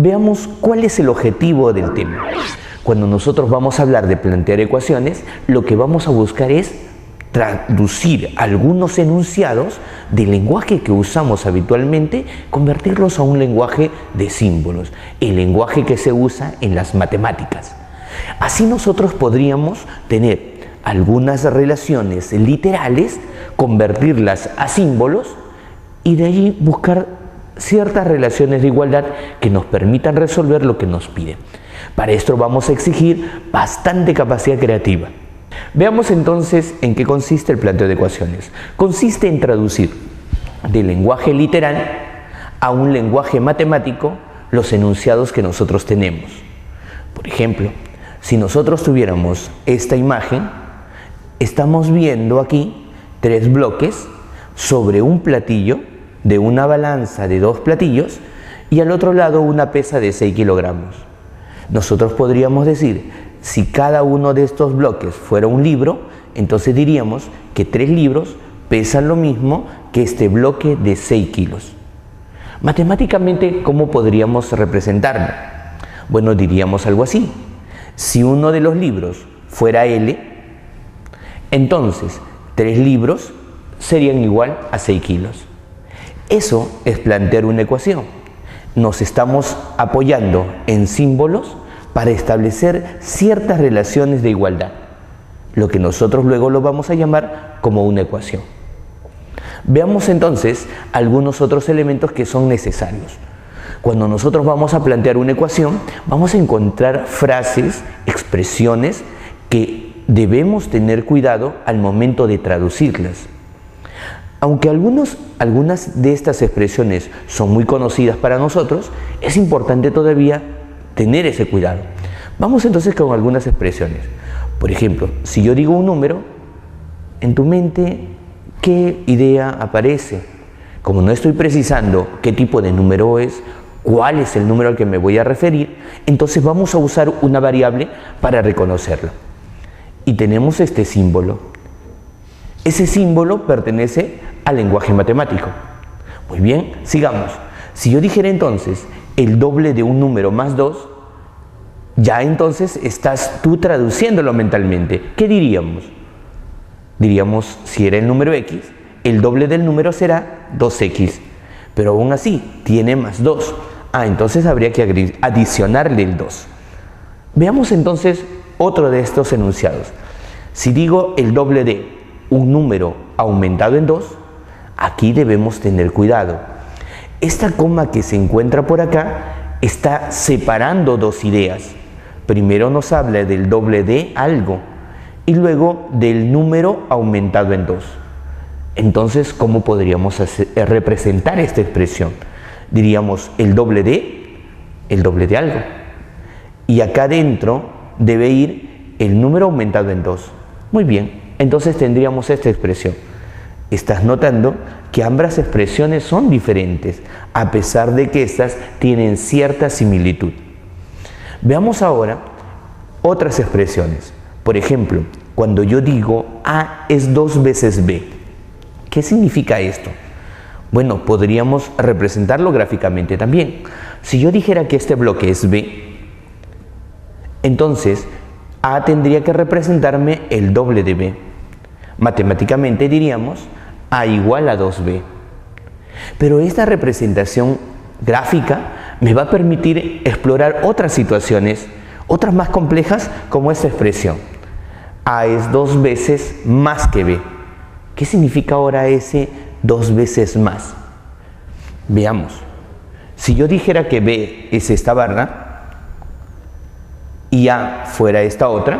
veamos cuál es el objetivo del tema. Cuando nosotros vamos a hablar de plantear ecuaciones, lo que vamos a buscar es traducir algunos enunciados del lenguaje que usamos habitualmente, convertirlos a un lenguaje de símbolos, el lenguaje que se usa en las matemáticas. Así nosotros podríamos tener algunas relaciones literales, convertirlas a símbolos y de allí buscar ciertas relaciones de igualdad que nos permitan resolver lo que nos piden. Para esto vamos a exigir bastante capacidad creativa. Veamos entonces en qué consiste el planteo de ecuaciones. Consiste en traducir del lenguaje literal a un lenguaje matemático los enunciados que nosotros tenemos. Por ejemplo, si nosotros tuviéramos esta imagen, estamos viendo aquí 3 bloques sobre un platillo de una balanza de 2 platillos y al otro lado una pesa de 6 kilogramos. Nosotros podríamos decir, si cada uno de estos bloques fuera un libro, entonces diríamos que 3 libros pesan lo mismo que este bloque de 6 kilos. Matemáticamente, ¿cómo podríamos representarlo? Bueno, diríamos algo así. Si uno de los libros fuera L, entonces 3 libros serían igual a 6 kilos. Eso es plantear una ecuación. Nos estamos apoyando en símbolos para establecer ciertas relaciones de igualdad, lo que nosotros luego lo vamos a llamar como una ecuación. Veamos entonces algunos otros elementos que son necesarios. Cuando nosotros vamos a plantear una ecuación, vamos a encontrar frases, expresiones que debemos tener cuidado al momento de traducirlas. Aunque algunas de estas expresiones son muy conocidas para nosotros, es importante todavía tener ese cuidado. Vamos entonces con algunas expresiones. Por ejemplo, si yo digo un número, en tu mente, ¿qué idea aparece? Como no estoy precisando qué tipo de número es, cuál es el número al que me voy a referir, entonces vamos a usar una variable para reconocerlo. Y tenemos este símbolo. Ese símbolo pertenece al lenguaje matemático. Muy bien, sigamos. Si yo dijera entonces el doble de un número más 2, ya entonces estás tú traduciéndolo mentalmente. ¿Qué diríamos? Diríamos, si era el número x, el doble del número será 2x, pero aún así tiene más 2. Entonces habría que adicionarle el 2. Veamos entonces otro de estos enunciados. Si digo el doble de un número aumentado en 2, aquí debemos tener cuidado. Esta coma que se encuentra por acá está separando dos ideas. Primero nos habla del doble de algo y luego del número aumentado en 2. Entonces, ¿cómo podríamos representar esta expresión? Diríamos el doble de algo. Y acá dentro debe ir el número aumentado en 2. Muy bien, entonces tendríamos esta expresión. Estás notando que ambas expresiones son diferentes, a pesar de que estas tienen cierta similitud. Veamos ahora otras expresiones. Por ejemplo, cuando yo digo A es 2 veces B, ¿qué significa esto? Bueno, podríamos representarlo gráficamente también. Si yo dijera que este bloque es B, entonces A tendría que representarme el doble de B. Matemáticamente diríamos A igual a 2B. Pero esta representación gráfica me va a permitir explorar otras situaciones, otras más complejas, como esta expresión. A es 2 veces más que B. ¿Qué significa ahora ese 2 veces más? Veamos. Si yo dijera que B es esta barra y A fuera esta otra,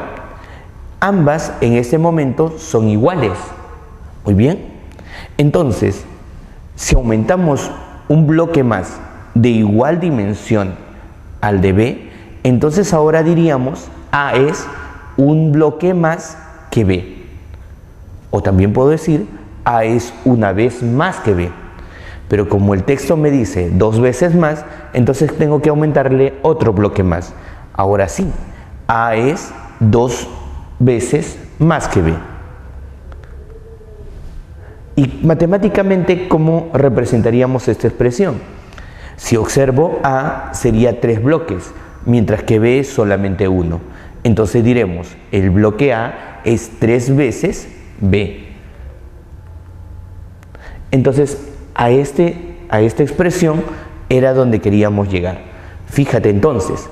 ambas en este momento son iguales. Muy bien. Entonces, si aumentamos un bloque más de igual dimensión al de B, entonces ahora diríamos A es un bloque más que B. O también puedo decir A es una vez más que B. Pero como el texto me dice 2 veces más, entonces tengo que aumentarle otro bloque más. Ahora sí, A es 2 veces más que B. Y matemáticamente, ¿cómo representaríamos esta expresión? Si observo, A sería 3 bloques, mientras que B es solamente 1. Entonces diremos, el bloque A es 3 veces B. Entonces, a esta expresión era donde queríamos llegar. Fíjate entonces,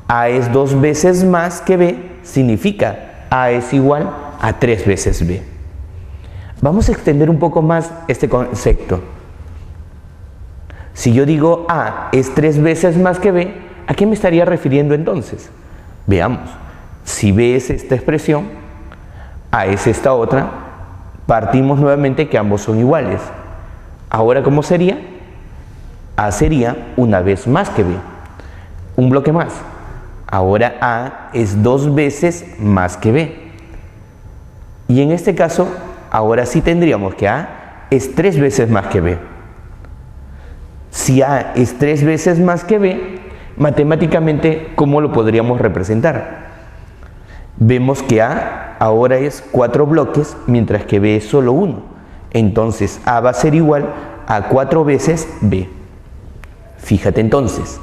A es 2 veces más que B, significa A es igual a 3 veces B. Vamos a extender un poco más este concepto. Si yo digo A es 3 veces más que B, ¿a qué me estaría refiriendo entonces? Veamos, si B es esta expresión, A es esta otra, partimos nuevamente que ambos son iguales. Ahora, ¿cómo sería? A sería una vez más que B, un bloque más. Ahora A es 2 veces más que B. Y en este caso, ahora sí tendríamos que A es 3 veces más que B. Si A es 3 veces más que B, matemáticamente, ¿cómo lo podríamos representar? Vemos que A ahora es 4 bloques, mientras que B es solo 1. Entonces, A va a ser igual a 4 veces B. Fíjate entonces,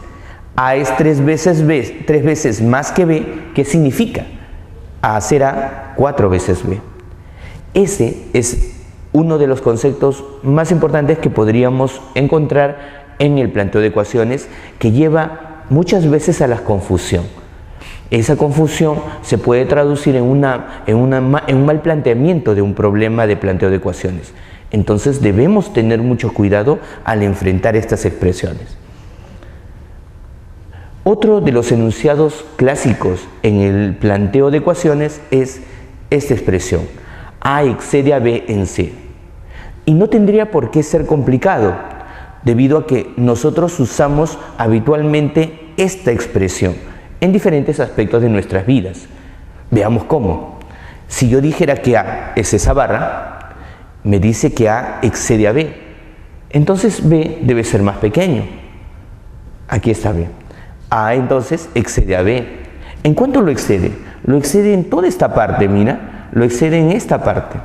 A es 3 veces B, 3 veces más que B, ¿qué significa? A será 4 veces B. Ese es uno de los conceptos más importantes que podríamos encontrar en el planteo de ecuaciones, que lleva muchas veces a la confusión. Esa confusión se puede traducir en un mal planteamiento de un problema de planteo de ecuaciones. Entonces debemos tener mucho cuidado al enfrentar estas expresiones. Otro de los enunciados clásicos en el planteo de ecuaciones es esta expresión: A excede a B en C. Y no tendría por qué ser complicado, debido a que nosotros usamos habitualmente esta expresión en diferentes aspectos de nuestras vidas. Veamos cómo. Si yo dijera que A es esa barra, me dice que A excede a B. Entonces B debe ser más pequeño. Aquí está B. A entonces excede a B. ¿En cuánto lo excede? Lo excede en toda esta parte, mira. Lo excede en esta parte.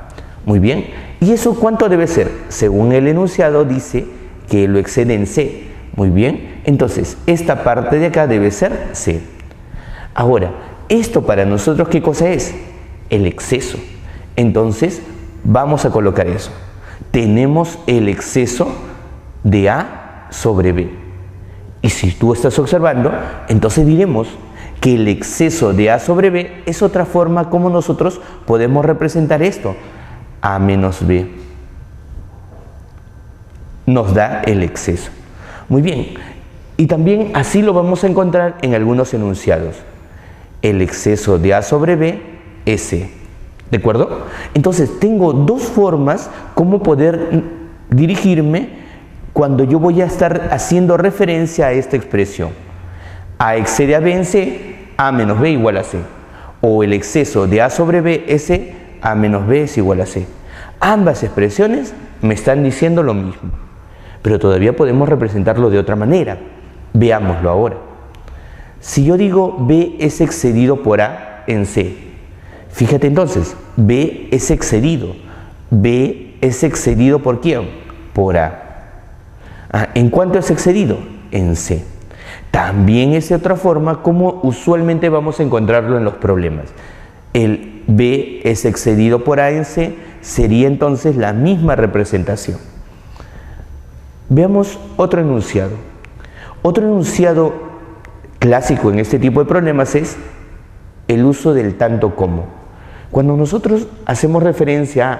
Muy bien. ¿Y eso cuánto debe ser? Según el enunciado dice que lo excede en C. Muy bien. Entonces, esta parte de acá debe ser C. Ahora, esto para nosotros, ¿qué cosa es? El exceso. Entonces, vamos a colocar eso. Tenemos el exceso de A sobre B. Y si tú estás observando, entonces diremos que el exceso de A sobre B es otra forma como nosotros podemos representar esto. A menos B nos da el exceso. Muy bien. Y también así lo vamos a encontrar en algunos enunciados. El exceso de A sobre B es C. ¿De acuerdo? Entonces, tengo dos formas como poder dirigirme cuando yo voy a estar haciendo referencia a esta expresión. A excede a B en C, A menos B igual a C. O el exceso de A sobre B es C, A menos B es igual a C. Ambas expresiones me están diciendo lo mismo, pero todavía podemos representarlo de otra manera. Veámoslo ahora. Si yo digo B es excedido por A en C, fíjate entonces, B es excedido. B es excedido ¿por quién? Por A. ¿En cuánto es excedido? En C. También es otra forma como usualmente vamos a encontrarlo en los problemas. El B es excedido por A en C sería entonces la misma representación. Veamos otro enunciado. Otro enunciado clásico en este tipo de problemas es el uso del tanto como. Cuando nosotros hacemos referencia a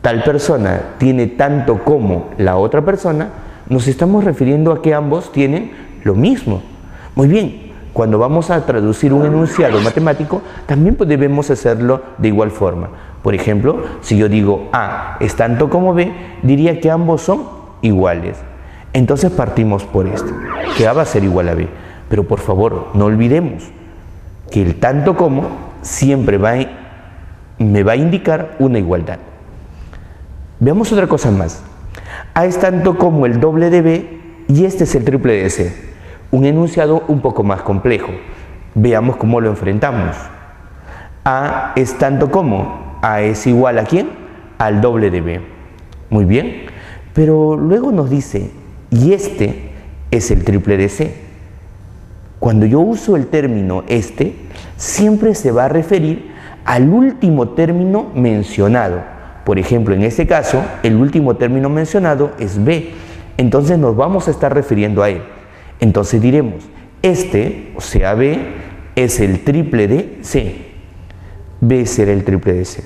tal persona tiene tanto como la otra persona, nos estamos refiriendo a que ambos tienen lo mismo. Muy bien, cuando vamos a traducir un enunciado matemático, también debemos hacerlo de igual forma. Por ejemplo, si yo digo A es tanto como B, diría que ambos son iguales. Entonces partimos por esto, que A va a ser igual a B. Pero por favor, no olvidemos que el tanto como siempre me va a indicar una igualdad. Veamos otra cosa más. A es tanto como el doble de B y este es el triple de C. Un enunciado un poco más complejo. Veamos cómo lo enfrentamos. A es tanto como. A es igual ¿a quién? Al doble de B. Muy bien. Pero luego nos dice, y este es el triple de C. Cuando yo uso el término este, siempre se va a referir al último término mencionado. Por ejemplo, en este caso, el último término mencionado es B. Entonces nos vamos a estar refiriendo a él. Entonces diremos, este, o sea B, es el triple de C. B será el triple de C.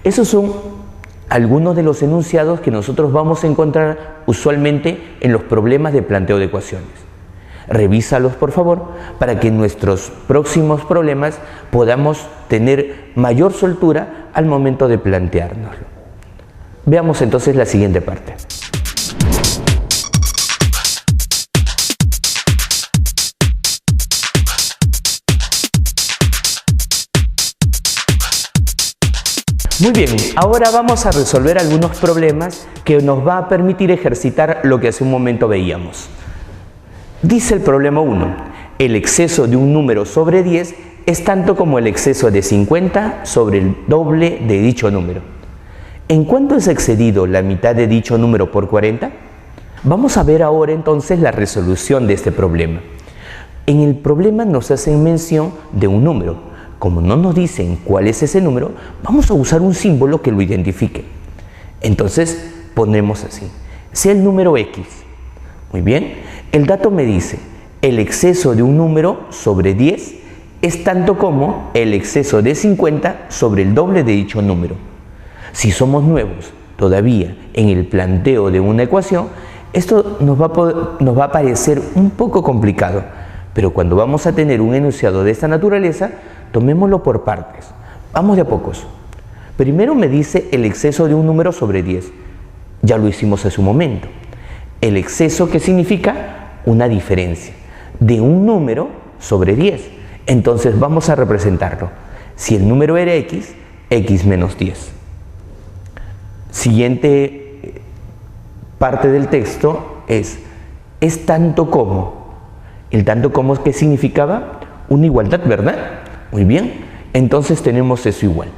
Esos son algunos de los enunciados que nosotros vamos a encontrar usualmente en los problemas de planteo de ecuaciones. Revísalos, por favor, para que en nuestros próximos problemas podamos tener mayor soltura al momento de planteárnoslo. Veamos entonces la siguiente parte. Muy bien, ahora vamos a resolver algunos problemas que nos va a permitir ejercitar lo que hace un momento veíamos. Dice el problema 1, el exceso de un número sobre 10 es tanto como el exceso de 50 sobre el doble de dicho número. ¿En cuánto es excedido la mitad de dicho número por 40? Vamos a ver ahora entonces la resolución de este problema. En el problema nos hacen mención de un número. Como no nos dicen cuál es ese número, vamos a usar un símbolo que lo identifique. Entonces ponemos así, sea el número X. Muy bien, el dato me dice, el exceso de un número sobre 10 es tanto como el exceso de 50 sobre el doble de dicho número. Si somos nuevos todavía en el planteo de una ecuación, esto nos va a parecer un poco complicado, pero cuando vamos a tener un enunciado de esta naturaleza, tomémoslo por partes. Vamos de a pocos. Primero me dice el exceso de un número sobre 10. Ya lo hicimos hace un momento. El exceso, ¿qué significa? Una diferencia de un número sobre 10. Entonces vamos a representarlo. Si el número era X, X menos 10. Siguiente parte del texto es tanto como. El tanto como, ¿qué significaba? Una igualdad, ¿verdad? Muy bien, entonces tenemos eso igual.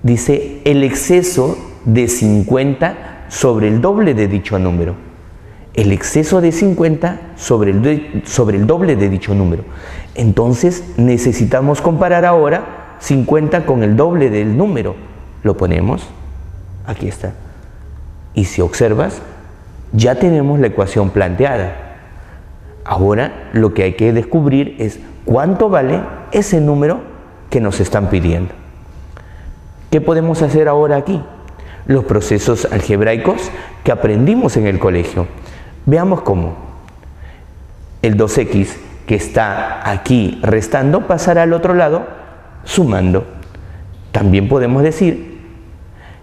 Dice el exceso de 50 sobre el doble de dicho número. El exceso de 50 sobre el doble de dicho número. Entonces necesitamos comparar ahora 50 con el doble del número. Lo ponemos, aquí está. Y si observas, ya tenemos la ecuación planteada. Ahora lo que hay que descubrir es cuánto vale ese número que nos están pidiendo. ¿Qué podemos hacer ahora aquí? Los procesos algebraicos que aprendimos en el colegio. Veamos cómo. El 2x que está aquí restando pasará al otro lado sumando. También podemos decir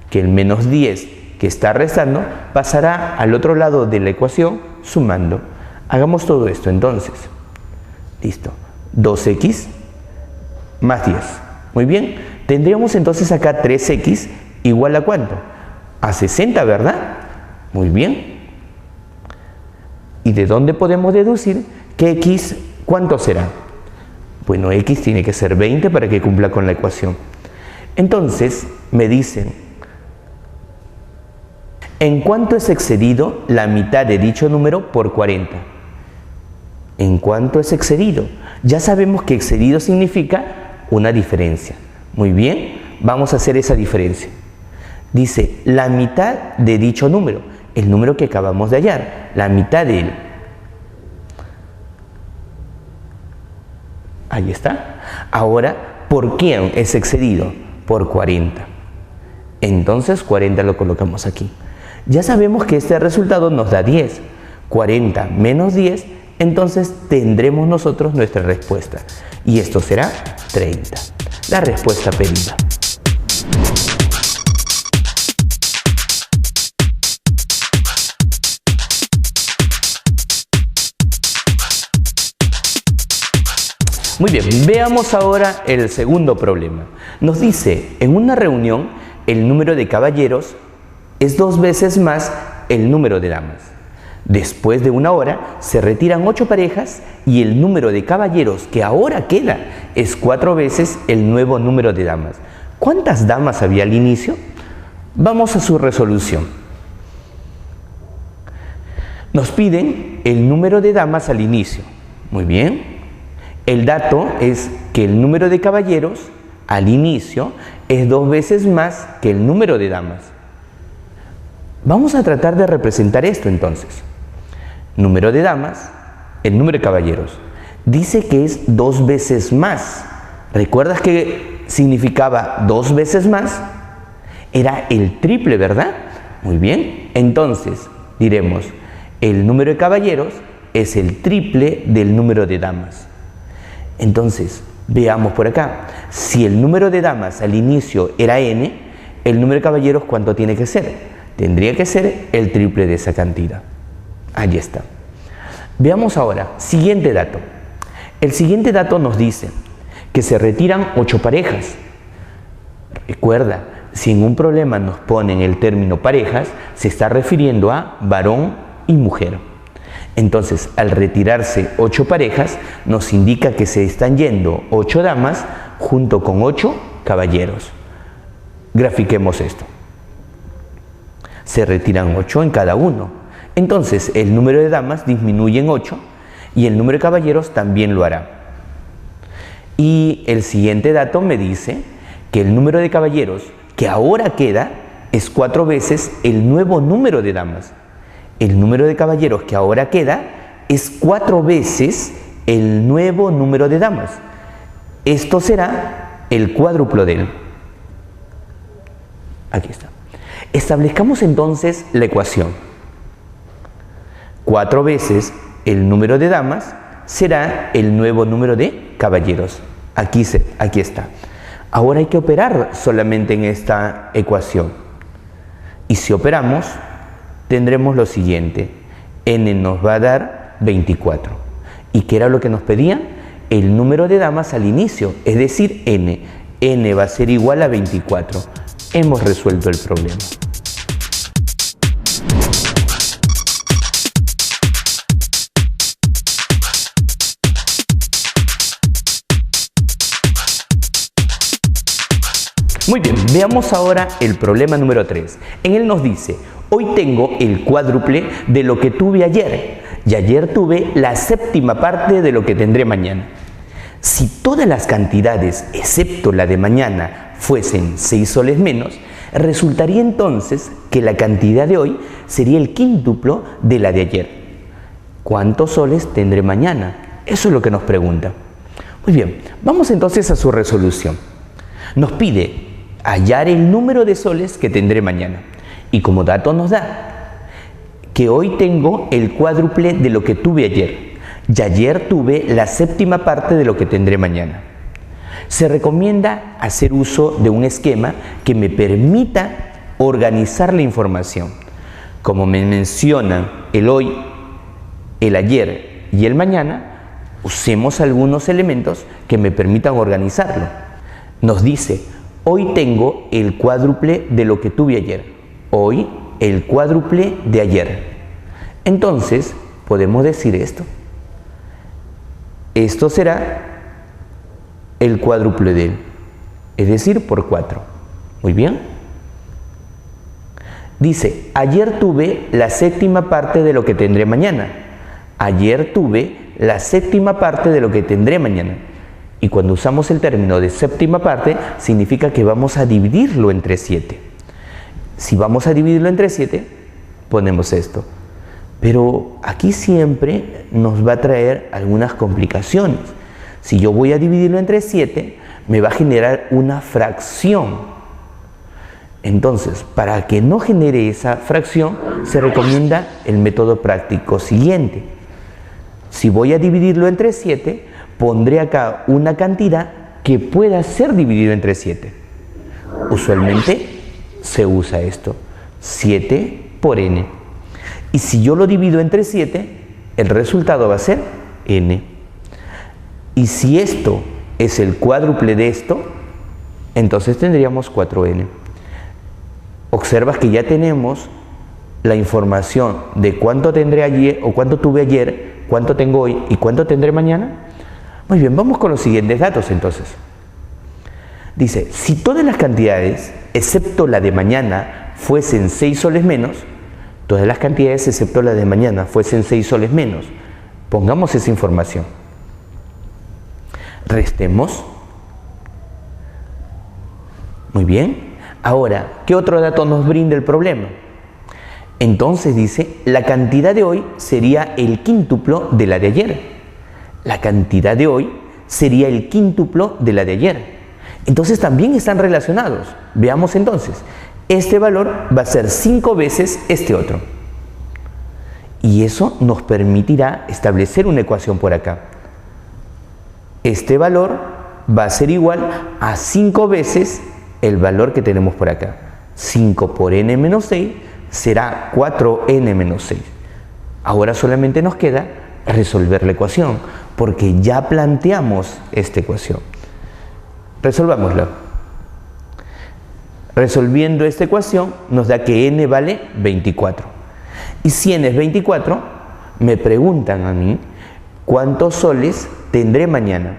que el menos 10 que está restando pasará al otro lado de la ecuación sumando. Hagamos todo esto entonces. Listo. 2x más 10. Muy bien. Tendríamos entonces acá 3x igual a ¿cuánto? A 60, ¿verdad? Muy bien. ¿Y de dónde podemos deducir que x cuánto será? Bueno, x tiene que ser 20 para que cumpla con la ecuación. Entonces me dicen, ¿en cuánto es excedido la mitad de dicho número por 40? ¿En cuánto es excedido? Ya sabemos que excedido significa una diferencia. Muy bien, vamos a hacer esa diferencia. Dice la mitad de dicho número, el número que acabamos de hallar, la mitad de él. Ahí está. Ahora, ¿por quién es excedido? Por 40. Entonces 40 lo colocamos aquí. Ya sabemos que este resultado nos da 10. 40 menos 10, entonces tendremos nosotros nuestra respuesta. Y esto será 30. La respuesta pedida. Muy bien, veamos ahora el segundo problema. Nos dice, en una reunión, el número de caballeros es 2 veces más el número de damas. Después de una hora, se retiran 8 parejas y el número de caballeros que ahora queda es 4 veces el nuevo número de damas. ¿Cuántas damas había al inicio? Vamos a su resolución. Nos piden el número de damas al inicio. Muy bien. El dato es que el número de caballeros al inicio es 2 veces más que el número de damas. Vamos a tratar de representar esto entonces. Número de damas, el número de caballeros. Dice que es 2 veces más. ¿Recuerdas que significaba 2 veces más? Era el triple, ¿verdad? Muy bien. Entonces, diremos, el número de caballeros es el triple del número de damas. Entonces, veamos por acá. Si el número de damas al inicio era n, el número de caballeros, ¿cuánto tiene que ser? Tendría que ser el triple de esa cantidad. Ahí está. Veamos ahora, siguiente dato. El siguiente dato nos dice que se retiran 8 parejas. Recuerda, si en un problema nos ponen el término parejas, se está refiriendo a varón y mujer. Entonces, al retirarse 8 parejas, nos indica que se están yendo 8 damas junto con 8 caballeros. Grafiquemos esto. Se retiran 8 en cada uno. Entonces, el número de damas disminuye en 8 y el número de caballeros también lo hará. Y el siguiente dato me dice que el número de caballeros que ahora queda es 4 veces el nuevo número de damas. El número de caballeros que ahora queda es 4 veces el nuevo número de damas. Esto será el cuádruplo de él. Aquí está. Establezcamos entonces la ecuación. 4 veces el número de damas será el nuevo número de caballeros. Aquí está. Ahora hay que operar solamente en esta ecuación. Y si operamos, tendremos lo siguiente. N nos va a dar 24. ¿Y qué era lo que nos pedía? El número de damas al inicio, es decir, n. N va a ser igual a 24. Hemos resuelto el problema. Muy bien, veamos ahora el problema número 3. En él nos dice, hoy tengo el cuádruple de lo que tuve ayer, y ayer tuve la séptima parte de lo que tendré mañana. Si todas las cantidades, excepto la de mañana, fuesen 6 soles menos, resultaría entonces que la cantidad de hoy sería el quíntuplo de la de ayer. ¿Cuántos soles tendré mañana? Eso es lo que nos pregunta. Muy bien, vamos entonces a su resolución. Nos pide hallar el número de soles que tendré mañana. Y como dato nos da que hoy tengo el cuádruple de lo que tuve ayer. Y ayer tuve la séptima parte de lo que tendré mañana. Se recomienda hacer uso de un esquema que me permita organizar la información. Como me mencionan el hoy, el ayer y el mañana, usemos algunos elementos que me permitan organizarlo. Nos dice, hoy tengo el cuádruple de lo que tuve ayer. Hoy, el cuádruple de ayer. Entonces, podemos decir esto. Esto será el cuádruple de él, es decir, por 4. Muy bien. Dice, ayer tuve la séptima parte de lo que tendré mañana. Ayer tuve la séptima parte de lo que tendré mañana. Y cuando usamos el término de séptima parte, significa que vamos a dividirlo entre 7. Si vamos a dividirlo entre 7, ponemos esto. Pero aquí siempre nos va a traer algunas complicaciones. Si yo voy a dividirlo entre 7, me va a generar una fracción. Entonces, para que no genere esa fracción, se recomienda el método práctico siguiente. Si voy a dividirlo entre 7, pondré acá una cantidad que pueda ser dividido entre 7. Usualmente se usa esto, 7 por n. Y si yo lo divido entre 7, el resultado va a ser n. Y si esto es el cuádruple de esto, entonces tendríamos 4n. Observas que ya tenemos la información de cuánto tendré ayer o cuánto tuve ayer, cuánto tengo hoy y cuánto tendré mañana. Muy bien, vamos con los siguientes datos entonces. Dice, si todas las cantidades, excepto la de mañana, fuesen 6 soles menos, todas las cantidades excepto la de mañana fuesen 6 soles menos. Pongamos esa información. Restemos. Muy bien. Ahora, ¿qué otro dato nos brinda el problema? Entonces dice, la cantidad de hoy sería el quíntuplo de la de ayer. La cantidad de hoy sería el quíntuplo de la de ayer. Entonces también están relacionados. Veamos entonces. Este valor va a ser 5 veces este otro. Y eso nos permitirá establecer una ecuación por acá. Este valor va a ser igual a 5 veces el valor que tenemos por acá. 5 por n menos 6 será 4n menos 6. Ahora solamente nos queda resolver la ecuación, porque ya planteamos esta ecuación. Resolvámosla. Resolviendo esta ecuación nos da que n vale 24. Y si n es 24, me preguntan a mí cuántos soles tendré mañana.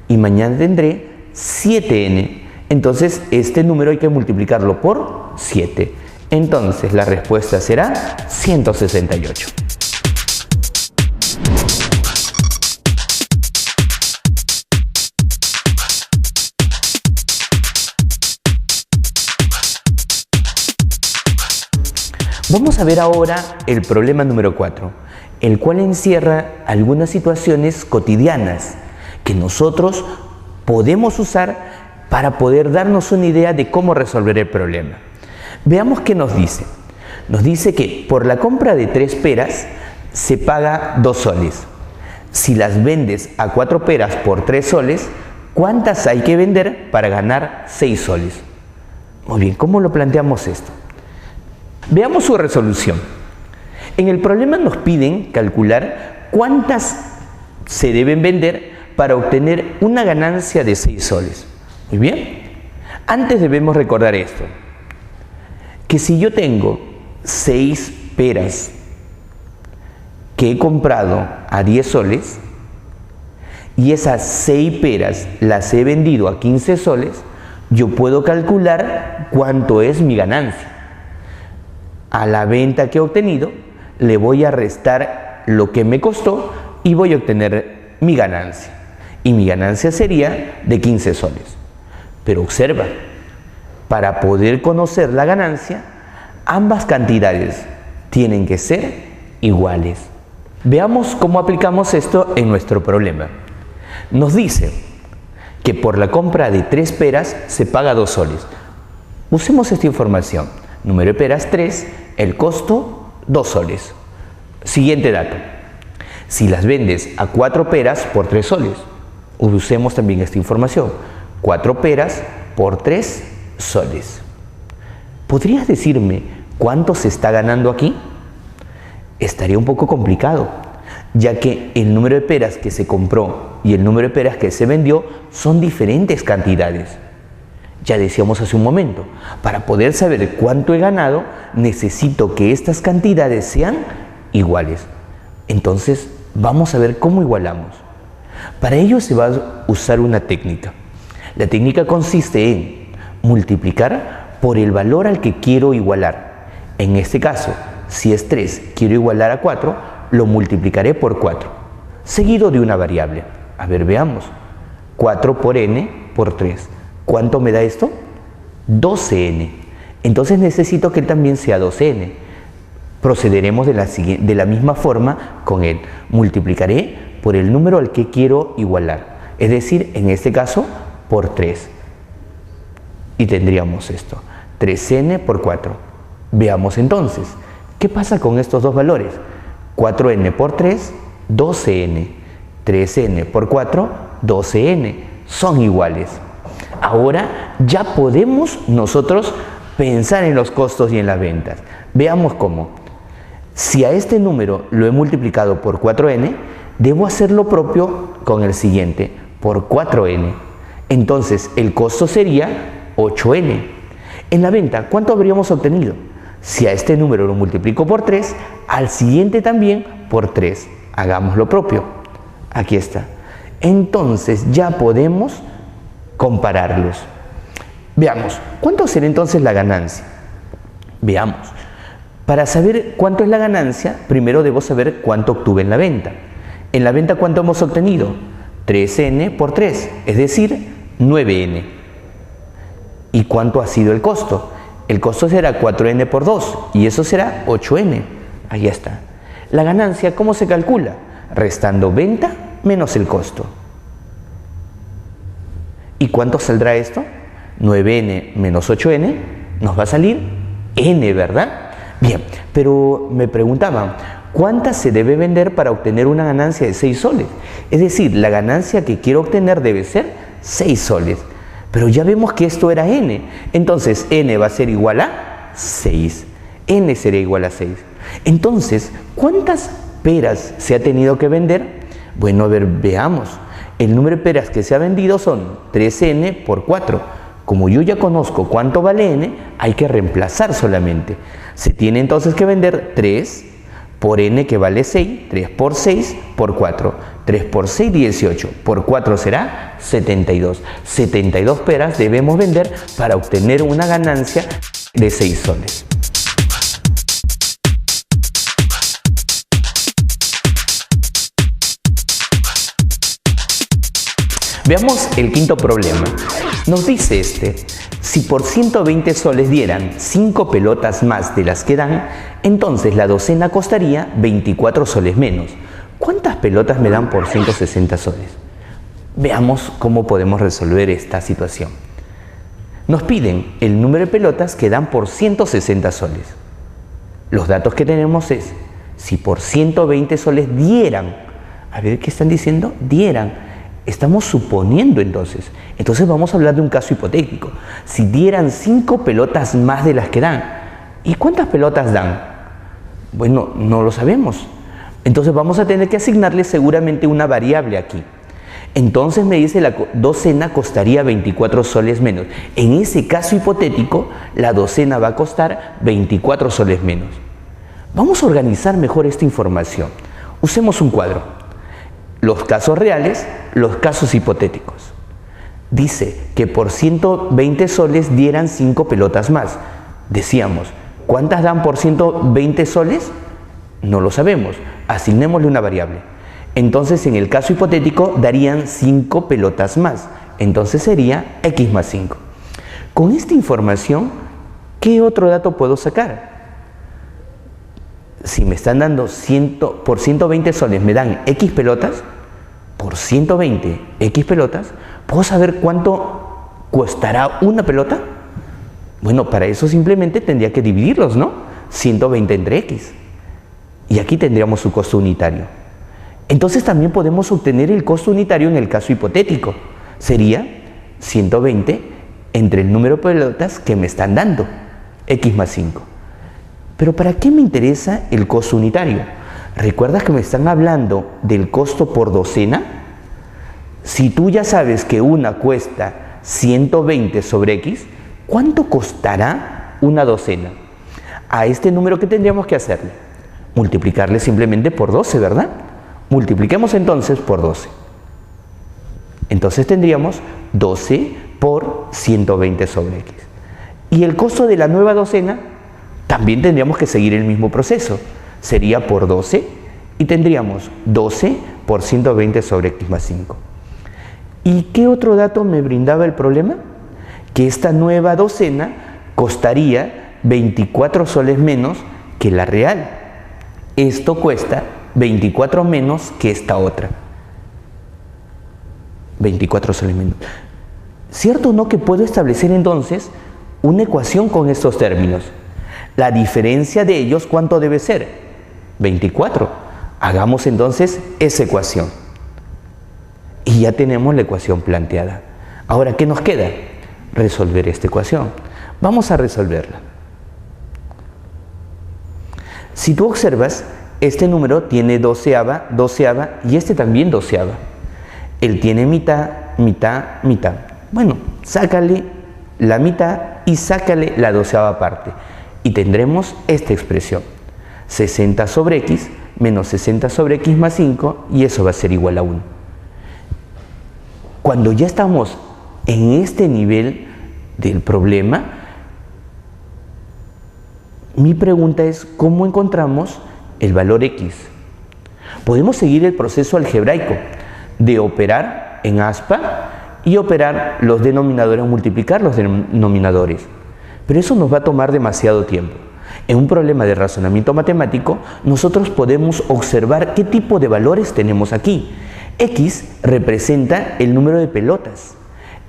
Y mañana tendré 7n. Entonces este número hay que multiplicarlo por 7. Entonces la respuesta será 168. Vamos a ver ahora el problema número 4, el cual encierra algunas situaciones cotidianas que nosotros podemos usar para poder darnos una idea de cómo resolver el problema. Veamos qué nos dice. Nos dice que por la compra de 3 peras se paga 2 soles. Si las vendes a 4 peras por 3 soles, ¿cuántas hay que vender para ganar 6 soles? Muy bien, ¿cómo lo planteamos esto? Veamos su resolución. En el problema nos piden calcular cuántas se deben vender para obtener una ganancia de 6 soles. Muy bien. Antes debemos recordar esto, que si yo tengo 6 peras que he comprado a 10 soles y esas 6 peras las he vendido a 15 soles, yo puedo calcular cuánto es mi ganancia. A la venta que he obtenido le voy a restar lo que me costó y voy a obtener mi ganancia. Y mi ganancia sería de 15 soles. Pero observa, para poder conocer la ganancia, ambas cantidades tienen que ser iguales. Veamos cómo aplicamos esto en nuestro problema. Nos dice que por la compra de 3 peras se paga 2 soles. Usemos esta información. Número de peras 3, el costo 2 soles. Siguiente dato. Si las vendes a 4 peras por 3 soles, usemos también esta información. 4 peras por 3 soles. ¿Podrías decirme cuánto se está ganando aquí? Estaría un poco complicado, ya que el número de peras que se compró y el número de peras que se vendió son diferentes cantidades. Ya decíamos hace un momento, para poder saber cuánto he ganado, necesito que estas cantidades sean iguales. Entonces, vamos a ver cómo igualamos. Para ello se va a usar una técnica. La técnica consiste en multiplicar por el valor al que quiero igualar. En este caso, si es 3, quiero igualar a 4, lo multiplicaré por 4, seguido de una variable. A ver, veamos. 4 por n por 3. ¿Cuánto me da esto? 12n. Entonces necesito que él también sea 12n. Procederemos de la misma forma con él. Multiplicaré por el número al que quiero igualar. Es decir, en este caso, por 3. Y tendríamos esto. 3n por 4. Veamos entonces, ¿qué pasa con estos dos valores? 4n por 3, 12n. 3n por 4, 12n. Son iguales. Ahora ya podemos nosotros pensar en los costos y en las ventas. Veamos cómo. Si a este número lo he multiplicado por 4n, debo hacer lo propio con el siguiente, por 4n. Entonces el costo sería 8n. En la venta, ¿cuánto habríamos obtenido? Si a este número lo multiplico por 3, al siguiente también por 3. Hagamos lo propio. Aquí está. Entonces ya podemos compararlos. Veamos, ¿cuánto será entonces la ganancia? Veamos. Para saber cuánto es la ganancia, primero debo saber cuánto obtuve en la venta. En la venta, ¿cuánto hemos obtenido? 3n por 3, es decir, 9n. ¿Y cuánto ha sido el costo? El costo será 4n por 2 y eso será 8n. Ahí está. La ganancia, ¿cómo se calcula? Restando venta menos el costo. ¿Y cuánto saldrá esto? 9n menos 8n nos va a salir n, ¿verdad? Bien, pero me preguntaban, ¿cuántas se debe vender para obtener una ganancia de 6 soles? Es decir, la ganancia que quiero obtener debe ser 6 soles. Pero ya vemos que esto era n. Entonces, n va a ser igual a 6. n será igual a 6. Entonces, ¿cuántas peras se ha tenido que vender? Bueno, a ver, veamos. El número de peras que se ha vendido son 3n por 4. Como yo ya conozco cuánto vale n, hay que reemplazar solamente. Se tiene entonces que vender 3 por n que vale 6, 3 por 6 por 4. 3 por 6, 18, por 4 será 72. 72 peras debemos vender para obtener una ganancia de 6 soles. Veamos el quinto problema. Nos dice si por 120 soles dieran 5 pelotas más de las que dan, entonces la docena costaría 24 soles menos. ¿Cuántas pelotas me dan por 160 soles? Veamos cómo podemos resolver esta situación. Nos piden el número de pelotas que dan por 160 soles. Los datos que tenemos es, si por 120 soles dieran, a ver qué están diciendo, dieran. Estamos suponiendo entonces vamos a hablar de un caso hipotético. Si dieran 5 pelotas más de las que dan, ¿y cuántas pelotas dan? Bueno, no lo sabemos. Entonces vamos a tener que asignarle seguramente una variable aquí. Entonces me dice la docena costaría 24 soles menos. En ese caso hipotético, la docena va a costar 24 soles menos. Vamos a organizar mejor esta información. Usemos un cuadro. Los casos reales, los casos hipotéticos. Dice que por 120 soles dieran 5 pelotas más. Decíamos, ¿cuántas dan por 120 soles? No lo sabemos. Asignémosle una variable. Entonces, en el caso hipotético, darían 5 pelotas más. Entonces sería x más 5. Con esta información, ¿qué otro dato puedo sacar? Si me están dando por 120 soles, me dan x pelotas, por 120 x pelotas, ¿puedo saber cuánto costará una pelota? Bueno, para eso simplemente tendría que dividirlos, ¿no? 120 entre x. Y aquí tendríamos su costo unitario. Entonces también podemos obtener el costo unitario en el caso hipotético. Sería 120 entre el número de pelotas que me están dando, x más 5. Pero ¿para qué me interesa el costo unitario? ¿Recuerdas que me están hablando del costo por docena? Si tú ya sabes que una cuesta 120 sobre x, ¿cuánto costará una docena? A este número, ¿qué tendríamos que hacerle? Multiplicarle simplemente por 12, ¿verdad? Multipliquemos entonces por 12. Entonces tendríamos 12 por 120 sobre x. Y el costo de la nueva docena, también tendríamos que seguir el mismo proceso. Sería por 12 y tendríamos 12 por 120 sobre x más 5. ¿Y qué otro dato me brindaba el problema? Que esta nueva docena costaría 24 soles menos que la real. Esto cuesta 24 menos que esta otra. 24 soles menos. ¿Cierto o no que puedo establecer entonces una ecuación con estos términos? La diferencia de ellos, ¿cuánto debe ser? 24. Hagamos entonces esa ecuación. Y ya tenemos la ecuación planteada. Ahora, ¿qué nos queda? Resolver esta ecuación. Vamos a resolverla. Si tú observas, este número tiene doceava, doceava y este también doceava. Él tiene mitad, mitad, mitad. Bueno, sácale la mitad y sácale la doceava parte. Y tendremos esta expresión. 60 sobre x menos 60 sobre x más 5 y eso va a ser igual a 1. Cuando ya estamos en este nivel del problema, Mi pregunta es, ¿cómo encontramos el valor X? Podemos seguir el proceso algebraico de operar en aspa y operar los denominadores o multiplicar los denominadores. Pero eso nos va a tomar demasiado tiempo. En un problema de razonamiento matemático, nosotros podemos observar qué tipo de valores tenemos aquí. X representa el número de pelotas.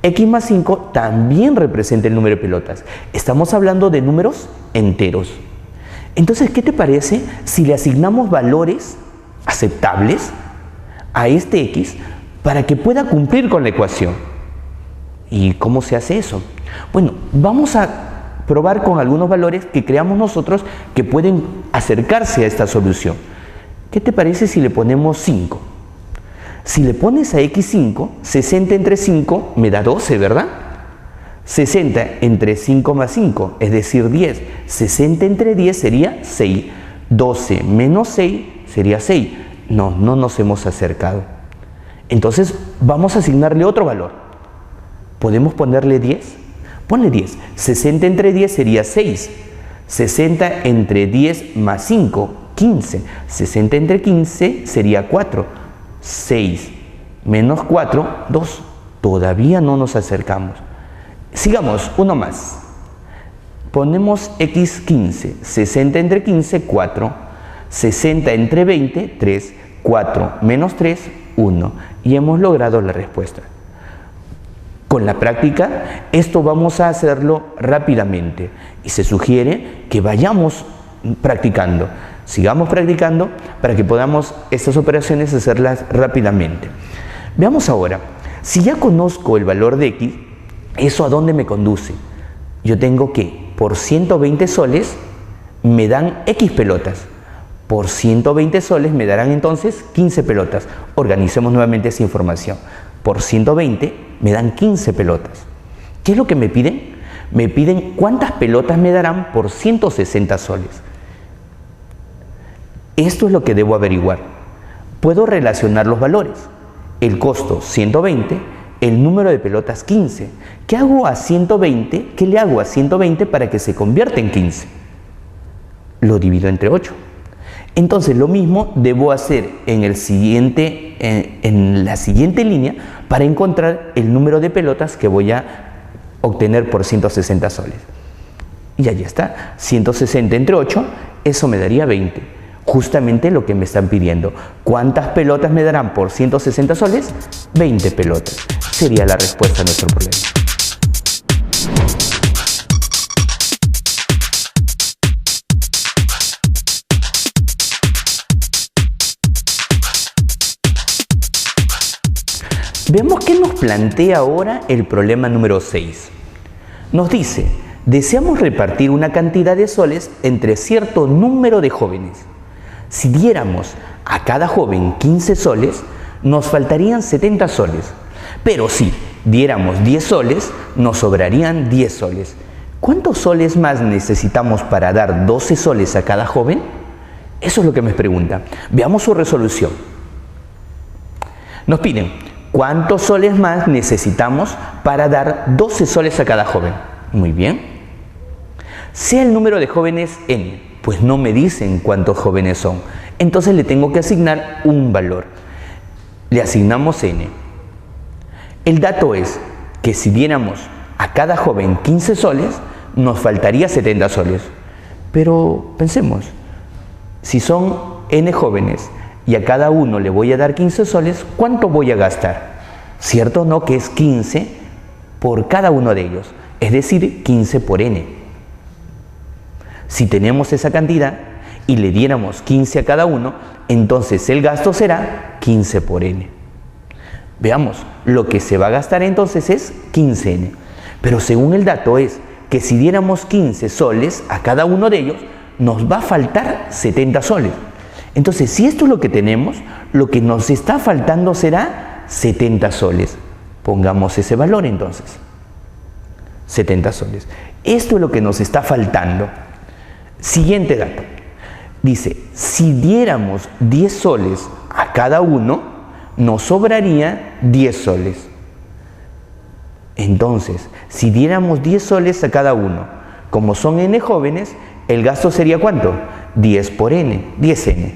X más 5 también representa el número de pelotas. Estamos hablando de números enteros. Entonces, ¿qué te parece si le asignamos valores aceptables a este X para que pueda cumplir con la ecuación? ¿Y cómo se hace eso? Bueno, vamos a probar con algunos valores que creamos nosotros que pueden acercarse a esta solución. ¿Qué te parece si le ponemos 5? Si le pones a x5, 60 entre 5 me da 12, ¿verdad? 60 entre 5 más 5, es decir, 10. 60 entre 10 sería 6. 12 menos 6 sería 6. No nos hemos acercado. Entonces, vamos a asignarle otro valor. ¿Podemos ponerle 10? Ponle 10. 60 entre 10 sería 6. 60 entre 10 más 5, 15. 60 entre 15 sería 4. 6 menos 4, 2. Todavía no nos acercamos. Sigamos, uno más. Ponemos x15. 60 entre 15, 4. 60 entre 20, 3. 4 menos 3, 1. Y hemos logrado la respuesta. Con la práctica, esto vamos a hacerlo rápidamente. Y se sugiere que vayamos practicando. Sigamos practicando para que podamos estas operaciones hacerlas rápidamente. Veamos ahora, si ya conozco el valor de X, ¿eso a dónde me conduce? Yo tengo que, por 120 soles, me dan X pelotas. Por 120 soles me darán entonces 15 pelotas. Organicemos nuevamente esa información. Por 120 me dan 15 pelotas. ¿Qué es lo que me piden? Me piden cuántas pelotas me darán por 160 soles. Esto es lo que debo averiguar. Puedo relacionar los valores. El costo 120, el número de pelotas 15. ¿Qué hago a 120? ¿Qué le hago a 120 para que se convierta en 15? Lo divido entre 8. Entonces lo mismo debo hacer en la siguiente línea para encontrar el número de pelotas que voy a obtener por 160 soles. Y ahí está, 160 entre 8, eso me daría 20. Justamente lo que me están pidiendo. ¿Cuántas pelotas me darán por 160 soles? 20 pelotas. Sería la respuesta a nuestro problema. Veamos qué nos plantea ahora el problema número 6. Nos dice, deseamos repartir una cantidad de soles entre cierto número de jóvenes. Si diéramos a cada joven 15 soles, nos faltarían 70 soles. Pero si diéramos 10 soles, nos sobrarían 10 soles. ¿Cuántos soles más necesitamos para dar 12 soles a cada joven? Eso es lo que me pregunta. Veamos su resolución. Nos piden, ¿cuántos soles más necesitamos para dar 12 soles a cada joven? Muy bien. Sea el número de jóvenes n. Pues no me dicen cuántos jóvenes son. Entonces le tengo que asignar un valor. Le asignamos n. El dato es que si diéramos a cada joven 15 soles, nos faltaría 70 soles. Pero pensemos, si son n jóvenes y a cada uno le voy a dar 15 soles, ¿cuánto voy a gastar? ¿Cierto o no que es 15 por cada uno de ellos? Es decir, 15 por n. Si tenemos esa cantidad y le diéramos 15 a cada uno, entonces el gasto será 15 por n. Veamos, lo que se va a gastar entonces es 15n. Pero según el dato es que si diéramos 15 soles a cada uno de ellos, nos va a faltar 70 soles. Entonces, si esto es lo que tenemos, lo que nos está faltando será 70 soles. Pongamos ese valor entonces. 70 soles. Esto es lo que nos está faltando. Siguiente dato. Dice, si diéramos 10 soles a cada uno, nos sobraría 10 soles. Entonces, si diéramos 10 soles a cada uno, como son n jóvenes, El gasto sería ¿cuánto? 10 por n, 10n.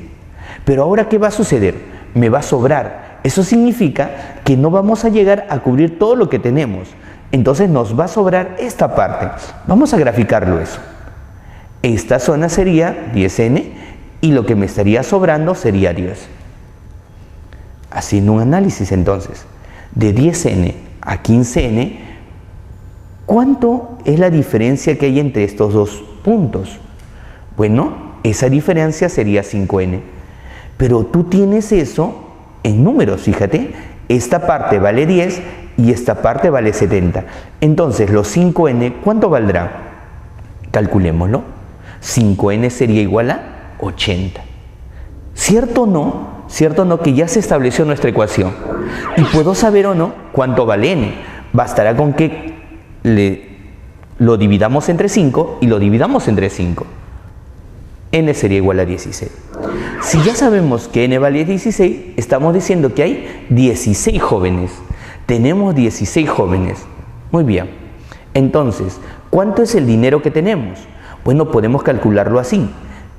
Pero ahora, ¿qué va a suceder? Me va a sobrar. Eso significa que no vamos a llegar a cubrir todo lo que tenemos. Entonces nos va a sobrar esta parte. Vamos a graficarlo eso. Esta zona sería 10n y lo que me estaría sobrando sería 10. Haciendo un análisis entonces, de 10n a 15n, ¿cuánto es la diferencia que hay entre estos dos puntos? Bueno, esa diferencia sería 5n. Pero tú tienes eso en números, fíjate. Esta parte vale 10 y esta parte vale 70. Entonces, los 5n, ¿cuánto valdrá? Calculémoslo. 5n sería igual a 80. ¿Cierto o no? ¿Cierto o no que ya se estableció nuestra ecuación? Y puedo saber o no cuánto vale n. Bastará con que lo dividamos entre 5 y lo dividamos entre 5. N sería igual a 16. Si ya sabemos que n vale 16, estamos diciendo que hay 16 jóvenes. Tenemos 16 jóvenes. Muy bien. Entonces, ¿cuánto es el dinero que tenemos? Bueno, podemos calcularlo así.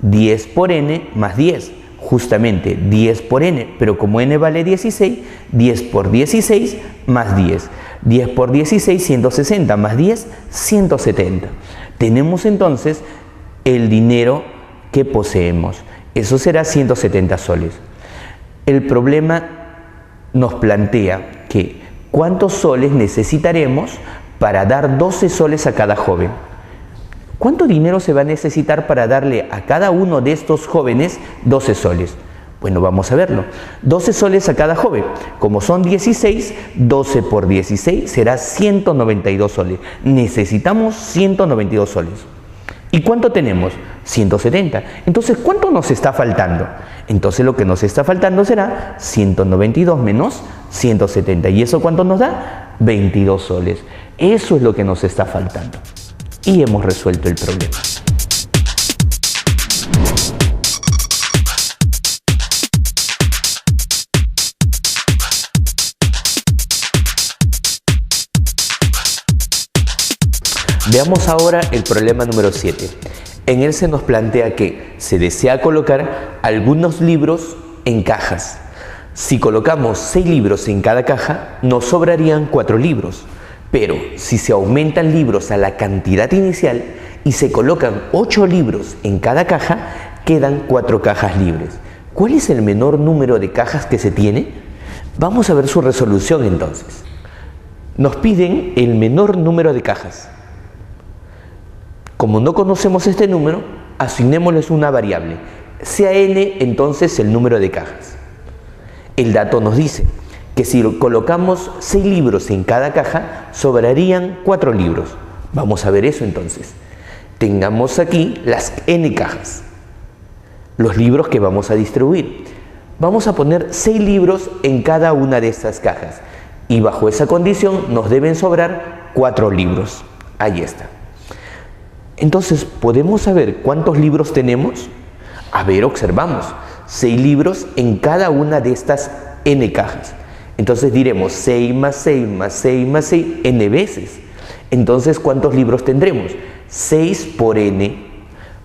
10 por n más 10. Justamente 10 por n, pero como n vale 16, 10 por 16 más 10. 10 por 16, 160, más 10, 170. Tenemos entonces el dinero que poseemos. Eso será 170 soles. El problema nos plantea que ¿cuántos soles necesitaremos para dar 12 soles a cada joven? ¿Cuánto dinero se va a necesitar para darle a cada uno de estos jóvenes 12 soles? Bueno, vamos a verlo. 12 soles a cada joven. Como son 16, 12 por 16 será 192 soles. Necesitamos 192 soles. ¿Y cuánto tenemos? 170. Entonces, ¿cuánto nos está faltando? Entonces, lo que nos está faltando será 192 menos 170. ¿Y eso cuánto nos da? 22 soles. Eso es lo que nos está faltando. Y hemos resuelto el problema. Veamos ahora el problema número 7. En él se nos plantea que se desea colocar algunos libros en cajas. Si colocamos 6 libros en cada caja, nos sobrarían 4 libros. Pero si se aumentan libros a la cantidad inicial y se colocan 8 libros en cada caja, quedan 4 cajas libres. ¿Cuál es el menor número de cajas que se tiene? Vamos a ver su resolución entonces. Nos piden el menor número de cajas. Como no conocemos este número, asignémosles una variable. Sea n entonces el número de cajas. El dato nos dice que si colocamos 6 libros en cada caja, sobrarían 4 libros. Vamos a ver eso entonces. Tengamos aquí las n cajas, los libros que vamos a distribuir. Vamos a poner 6 libros en cada una de estas cajas y bajo esa condición nos deben sobrar 4 libros. Ahí está. Entonces, ¿podemos saber cuántos libros tenemos? A ver, observamos. 6 libros en cada una de estas n cajas. Entonces diremos 6 más 6 más 6 más 6 n veces. Entonces, ¿cuántos libros tendremos? 6 por n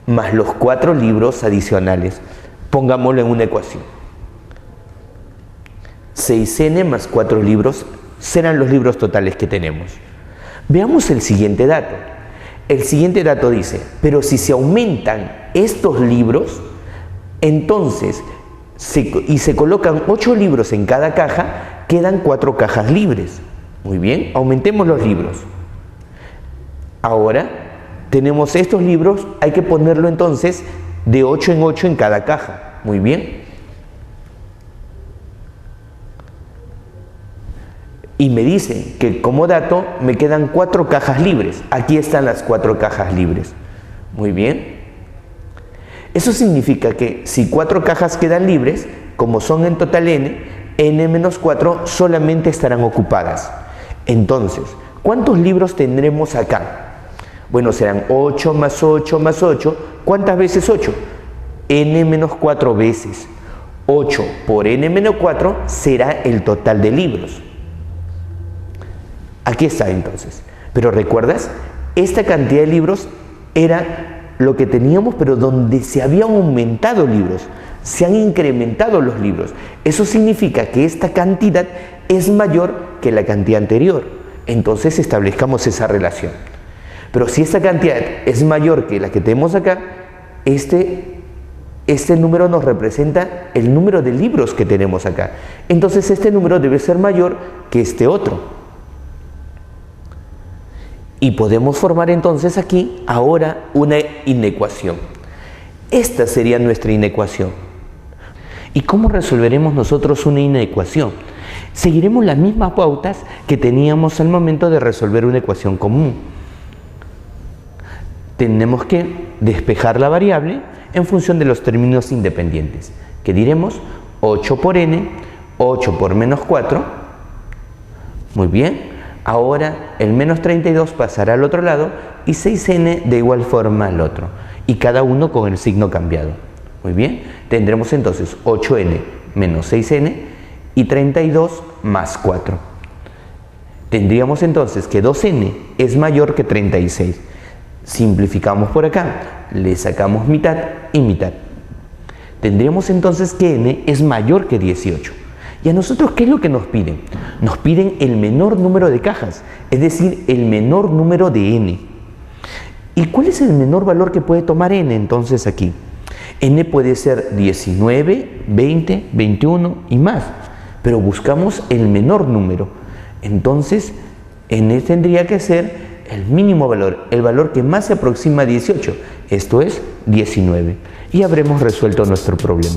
más los 4 libros adicionales. Pongámoslo en una ecuación. 6n más 4 libros serán los libros totales que tenemos. Veamos el siguiente dato. El siguiente dato dice, pero si se aumentan estos libros, entonces, se colocan 8 libros en cada caja, quedan 4 cajas libres. Muy bien, aumentemos los libros. Ahora, tenemos estos libros, hay que ponerlo entonces de 8 en 8 en cada caja. Muy bien. Y me dicen que como dato me quedan 4 cajas libres. Aquí están las 4 cajas libres. Muy bien. Eso significa que si 4 cajas quedan libres, como son en total n menos 4 solamente estarán ocupadas. Entonces, ¿cuántos libros tendremos acá? Bueno, serán 8 más 8 más 8. ¿Cuántas veces 8? n menos 4 veces. 8 por n menos 4 será el total de libros. Aquí está entonces. Pero ¿recuerdas? Esta cantidad de libros era lo que teníamos, pero donde se habían aumentado libros, se han incrementado los libros. Eso significa que esta cantidad es mayor que la cantidad anterior. Entonces establezcamos esa relación. Pero si esta cantidad es mayor que la que tenemos acá, este número nos representa el número de libros que tenemos acá. Entonces este número debe ser mayor que este otro. Y podemos formar entonces aquí ahora una inecuación. Esta sería nuestra inecuación. ¿Y cómo resolveremos nosotros una inecuación? Seguiremos las mismas pautas que teníamos al momento de resolver una ecuación común. Tenemos que despejar la variable en función de los términos independientes, que diremos 8 por n, 8 por menos 4. Muy bien. Ahora el menos 32 pasará al otro lado y 6n de igual forma al otro, y cada uno con el signo cambiado. Muy bien, tendremos entonces 8n menos 6n y 32 más 4. Tendríamos entonces que 2n es mayor que 36. Simplificamos por acá, le sacamos mitad y mitad. Tendríamos entonces que n es mayor que 18. ¿Y a nosotros qué es lo que nos piden? Nos piden el menor número de cajas, es decir, el menor número de n. ¿Y cuál es el menor valor que puede tomar n entonces aquí? N puede ser 19, 20, 21 y más, pero buscamos el menor número. Entonces, n tendría que ser el mínimo valor, el valor que más se aproxima a 18, esto es 19. Y habremos resuelto nuestro problema.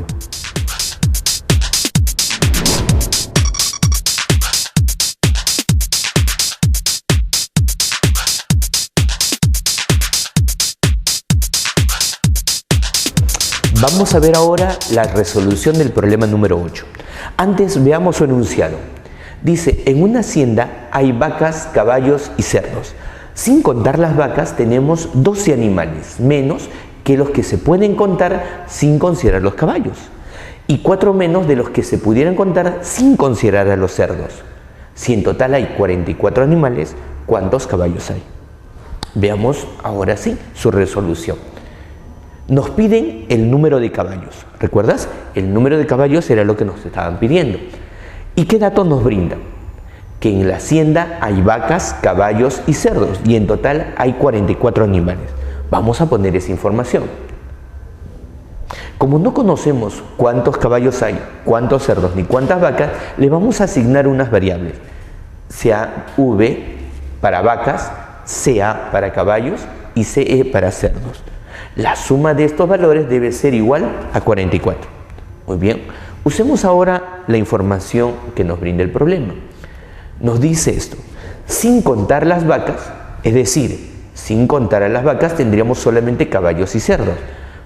Vamos a ver ahora la resolución del problema número 8. Antes veamos su enunciado. Dice, en una hacienda hay vacas, caballos y cerdos. Sin contar las vacas tenemos 12 animales, menos que los que se pueden contar sin considerar los caballos. Y 4 menos de los que se pudieran contar sin considerar a los cerdos. Si en total hay 44 animales, ¿cuántos caballos hay? Veamos ahora sí su resolución. Nos piden el número de caballos. ¿Recuerdas? El número de caballos era lo que nos estaban pidiendo. ¿Y qué datos nos brindan? Que en la hacienda hay vacas, caballos y cerdos y en total hay 44 animales. Vamos a poner esa información. Como no conocemos cuántos caballos hay, cuántos cerdos ni cuántas vacas, le vamos a asignar unas variables. Sea V para vacas, CA para caballos y CE para cerdos. La suma de estos valores debe ser igual a 44. Muy bien, usemos ahora la información que nos brinda el problema. Nos dice esto, sin contar las vacas, es decir, sin contar a las vacas tendríamos solamente caballos y cerdos.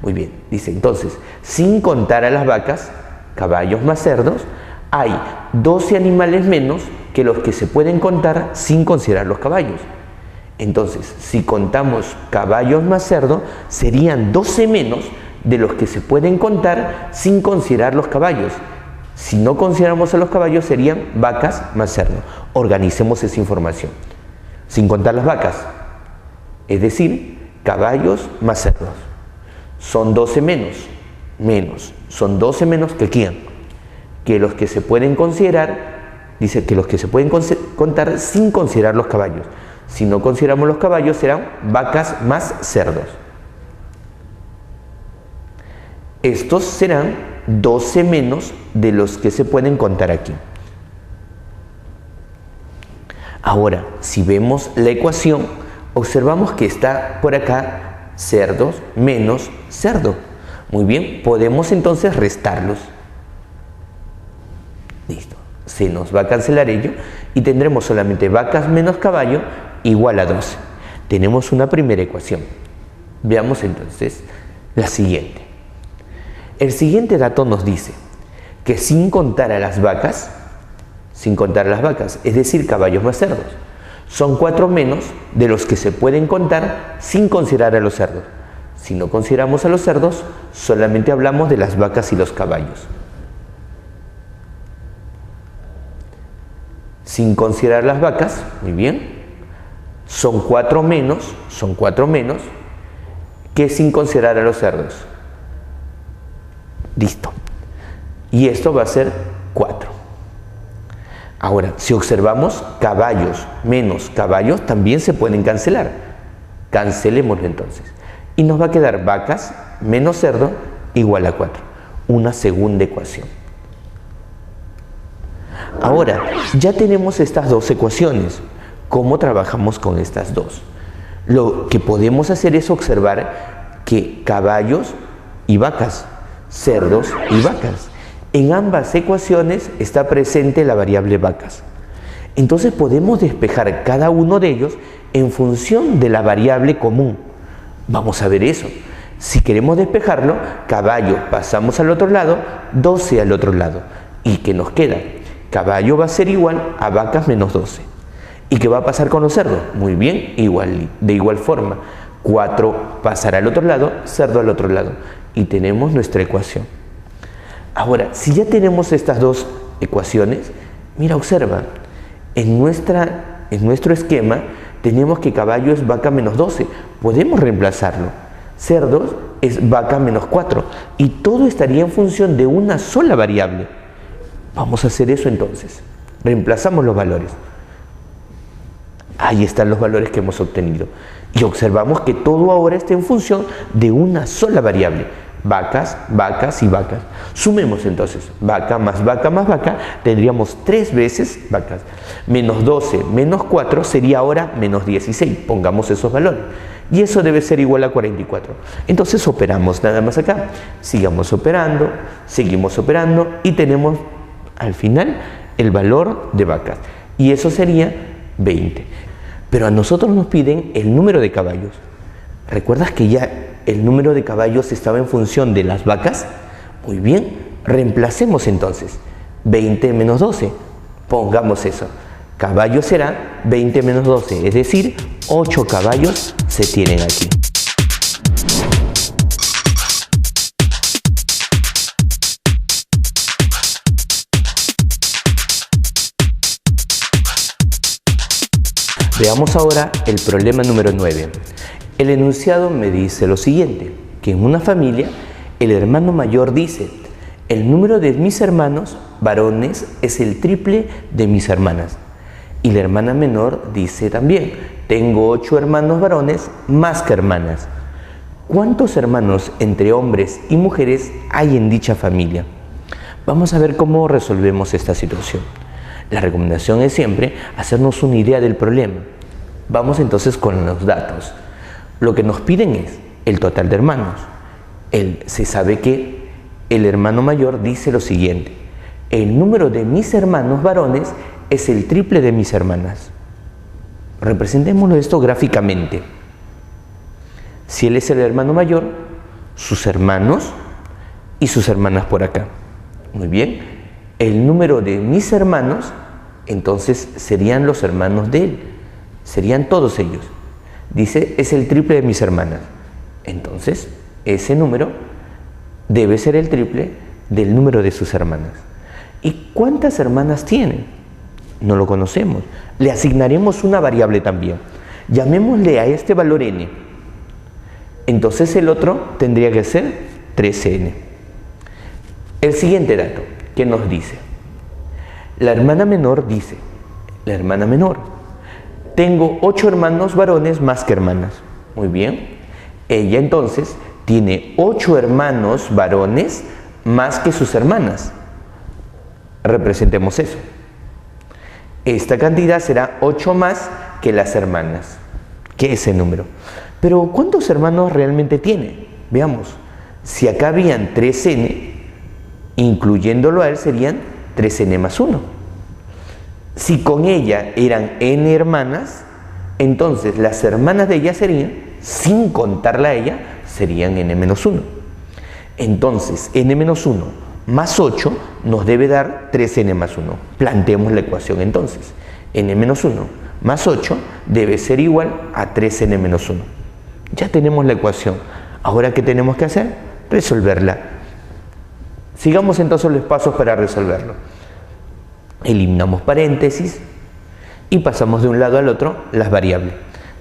Muy bien, dice entonces, sin contar a las vacas, caballos más cerdos, hay 12 animales menos que los que se pueden contar sin considerar los caballos. Entonces, si contamos caballos más cerdo, serían 12 menos de los que se pueden contar sin considerar los caballos. Si no consideramos a los caballos, serían vacas más cerdo. Organicemos esa información. Sin contar las vacas, es decir, caballos más cerdos. Son 12 menos. Son 12 menos que ¿quién? Que los que se pueden considerar, dice que los que se pueden contar sin considerar los caballos. Si no consideramos los caballos, serán vacas más cerdos. Estos serán 12 menos de los que se pueden contar aquí. Ahora, si vemos la ecuación, observamos que está por acá cerdos menos cerdo. Muy bien, podemos entonces restarlos. Listo, se nos va a cancelar ello y tendremos solamente vacas menos caballo igual a 12. Tenemos una primera ecuación. Veamos entonces la siguiente. El siguiente dato nos dice que sin contar a las vacas, es decir, caballos más cerdos, son 4 menos de los que se pueden contar sin considerar a los cerdos. Si no consideramos a los cerdos, solamente hablamos de las vacas y los caballos. Sin considerar las vacas, muy bien, son 4 menos que sin considerar a los cerdos. Listo. Y esto va a ser 4. Ahora, si observamos caballos menos caballos, también se pueden cancelar. Cancelémoslo entonces. Y nos va a quedar vacas menos cerdo igual a 4. Una segunda ecuación. Ahora, ya tenemos estas dos ecuaciones. ¿Cómo trabajamos con estas dos? Lo que podemos hacer es observar que caballos y vacas, cerdos y vacas. En ambas ecuaciones está presente la variable vacas. Entonces podemos despejar cada uno de ellos en función de la variable común. Vamos a ver eso. Si queremos despejarlo, caballo pasamos al otro lado, 12 al otro lado. ¿Y qué nos queda? Caballo va a ser igual a vacas menos 12. ¿Y qué va a pasar con los cerdos? Muy bien, de igual forma. 4 pasará al otro lado, cerdo al otro lado. Y tenemos nuestra ecuación. Ahora, si ya tenemos estas dos ecuaciones, mira, observa, en nuestro esquema tenemos que caballo es vaca menos 12, podemos reemplazarlo. Cerdos es vaca menos 4 y todo estaría en función de una sola variable. Vamos a hacer eso entonces. Reemplazamos los valores. Ahí están los valores que hemos obtenido. Y observamos que todo ahora está en función de una sola variable. Vacas, vacas y vacas. Sumemos entonces, vaca, más vaca, tendríamos 3 veces vacas. Menos 12, menos 4 sería ahora menos 16. Pongamos esos valores. Y eso debe ser igual a 44. Entonces operamos nada más acá. Sigamos operando, seguimos operando y tenemos al final el valor de vacas. Y eso sería 20. Pero a nosotros nos piden el número de caballos. ¿Recuerdas que ya el número de caballos estaba en función de las vacas? Muy bien, reemplacemos entonces 20 menos 12. Pongamos eso. Caballo será 20 menos 12, es decir, 8 caballos se tienen aquí. Veamos ahora el problema número 9. El enunciado me dice lo siguiente, que en una familia el hermano mayor dice: el número de mis hermanos varones es el triple de mis hermanas. Y la hermana menor dice también: tengo 8 hermanos varones más que hermanas. ¿Cuántos hermanos entre hombres y mujeres hay en dicha familia? Vamos a ver cómo resolvemos esta situación. La recomendación es siempre hacernos una idea del problema. Vamos entonces con los datos. Lo que nos piden es el total de hermanos. Se sabe que el hermano mayor dice lo siguiente: el número de mis hermanos varones es el triple de mis hermanas. Representémoslo esto gráficamente. Si él es el hermano mayor, sus hermanos y sus hermanas por acá. Muy bien. El número de mis hermanos, entonces serían los hermanos de él. Serían todos ellos. Dice, es el triple de mis hermanas. Entonces, ese número debe ser el triple del número de sus hermanas. ¿Y cuántas hermanas tiene? No lo conocemos. Le asignaremos una variable también. Llamémosle a este valor n. Entonces el otro tendría que ser 13n. El siguiente dato, ¿qué nos dice? La hermana menor dice, la hermana menor, tengo 8 hermanos varones más que hermanas. Muy bien. Ella entonces tiene 8 hermanos varones más que sus hermanas. Representemos eso. Esta cantidad será 8 más que las hermanas, que ese número. Pero ¿cuántos hermanos realmente tiene? Veamos. Si acá habían 3n, incluyéndolo a él serían 3n más 1. Si con ella eran n hermanas, entonces las hermanas de ella serían, sin contarla a ella, serían n menos 1. Entonces n menos 1 más 8 nos debe dar 3n más 1. Planteemos la ecuación entonces. n menos 1 más 8 debe ser igual a 3n menos 1. Ya tenemos la ecuación. Ahora, ¿qué tenemos que hacer? Resolverla. Sigamos entonces los pasos para resolverlo. Eliminamos paréntesis y pasamos de un lado al otro las variables.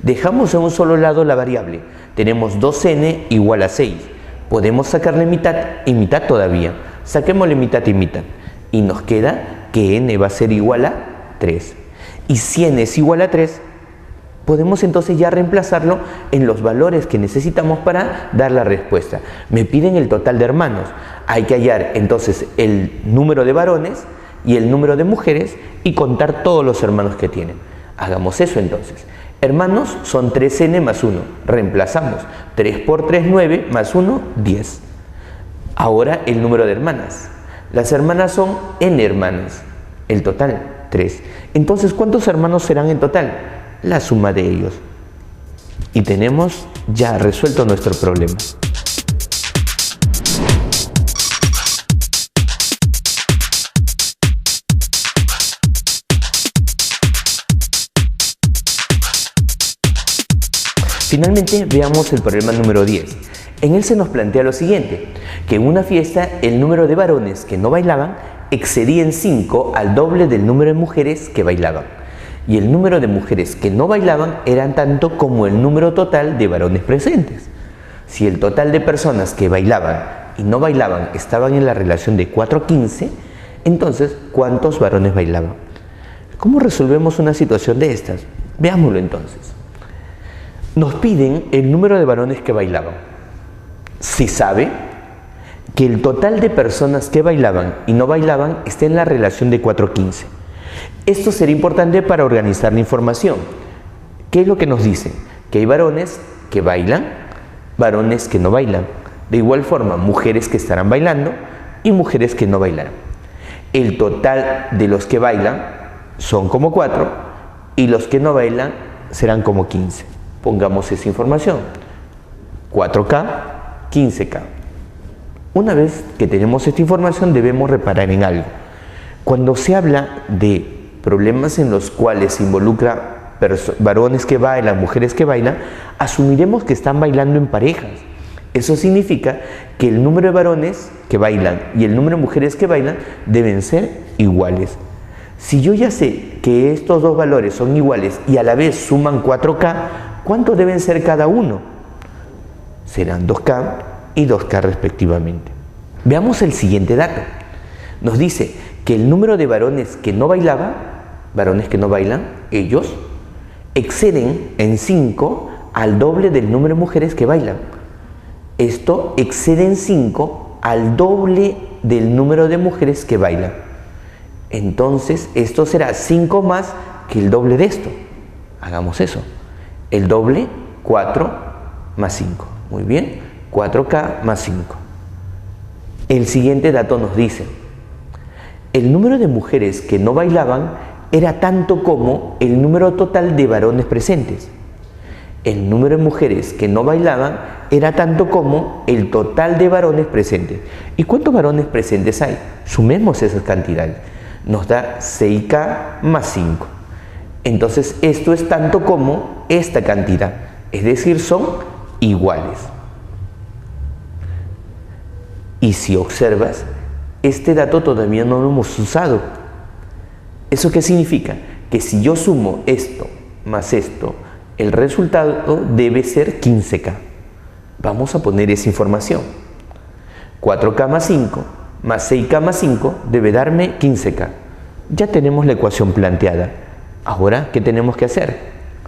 Dejamos a un solo lado la variable. Tenemos 2n igual a 6. Podemos sacarle mitad y mitad todavía. Saquémosle mitad y mitad. Y nos queda que n va a ser igual a 3. Y si n es igual a 3, podemos entonces ya reemplazarlo en los valores que necesitamos para dar la respuesta. Me piden el total de hermanos. Hay que hallar entonces el número de varones y el número de mujeres y contar todos los hermanos que tienen. Hagamos eso entonces. Hermanos son 3n más 1. Reemplazamos. 3 por 3, 9, más 1, 10. Ahora el número de hermanas. Las hermanas son n hermanas. El total, 3. Entonces, ¿cuántos hermanos serán en total? La suma de ellos. Y tenemos ya resuelto nuestro problema. Finalmente, veamos el problema número 10. En él se nos plantea lo siguiente, que en una fiesta el número de varones que no bailaban excedía en 5 al doble del número de mujeres que bailaban. Y el número de mujeres que no bailaban eran tanto como el número total de varones presentes. Si el total de personas que bailaban y no bailaban estaban en la relación de 4:15, entonces, ¿cuántos varones bailaban? ¿Cómo resolvemos una situación de estas? Veámoslo entonces. Nos piden el número de varones que bailaban. Se sabe que el total de personas que bailaban y no bailaban está en la relación de 4:15. Esto será importante para organizar la información. ¿Qué es lo que nos dice? Que hay varones que bailan, varones que no bailan. De igual forma, mujeres que estarán bailando y mujeres que no bailarán. El total de los que bailan son como 4 y los que no bailan serán como 15. Pongamos esa información. 4K, 15K. Una vez que tenemos esta información debemos reparar en algo. Cuando se habla de problemas en los cuales se involucra varones que bailan, mujeres que bailan, asumiremos que están bailando en parejas. Eso significa que el número de varones que bailan y el número de mujeres que bailan deben ser iguales. Si yo ya sé que estos dos valores son iguales y a la vez suman 4K, ¿cuántos deben ser cada uno? Serán 2K y 2K respectivamente. Veamos el siguiente dato. Nos dice que el número de varones que no bailaban, varones que no bailan, ellos, exceden en 5 al doble del número de mujeres que bailan. Esto excede en 5 al doble del número de mujeres que bailan. Entonces, esto será 5 más que el doble de esto. Hagamos eso. El doble, 4 más 5. Muy bien, 4K más 5. El siguiente dato nos dice, el número de mujeres que no bailaban era tanto como el número total de varones presentes. El número de mujeres que no bailaban era tanto como el total de varones presentes. ¿Y cuántos varones presentes hay? Sumemos esas cantidades. Nos da 6K más 5. Entonces esto es tanto como esta cantidad, es decir, son iguales. Y si observas, este dato todavía no lo hemos usado. ¿Eso qué significa? Que si yo sumo esto más esto, el resultado debe ser 15K. Vamos a poner esa información. 4K más 5 más 6K más 5 debe darme 15K. Ya tenemos la ecuación planteada. Ahora, ¿qué tenemos que hacer?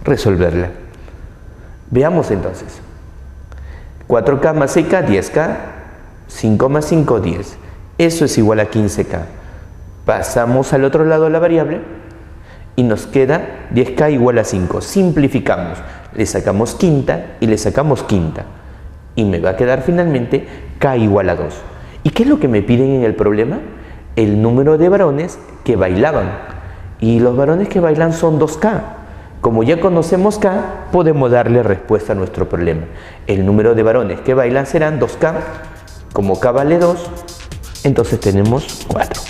Resolverla. Veamos entonces. 4K más 6K, 10K. 5 más 5, 10. Eso es igual a 15K. Pasamos al otro lado de la variable y nos queda 10K igual a 5. Simplificamos. Le sacamos quinta y le sacamos quinta. Y me va a quedar finalmente K igual a 2. ¿Y qué es lo que me piden en el problema? El número de varones que bailaban. Y los varones que bailan son 2K. Como ya conocemos K, podemos darle respuesta a nuestro problema. El número de varones que bailan serán 2K. Como K vale 2, entonces tenemos 4.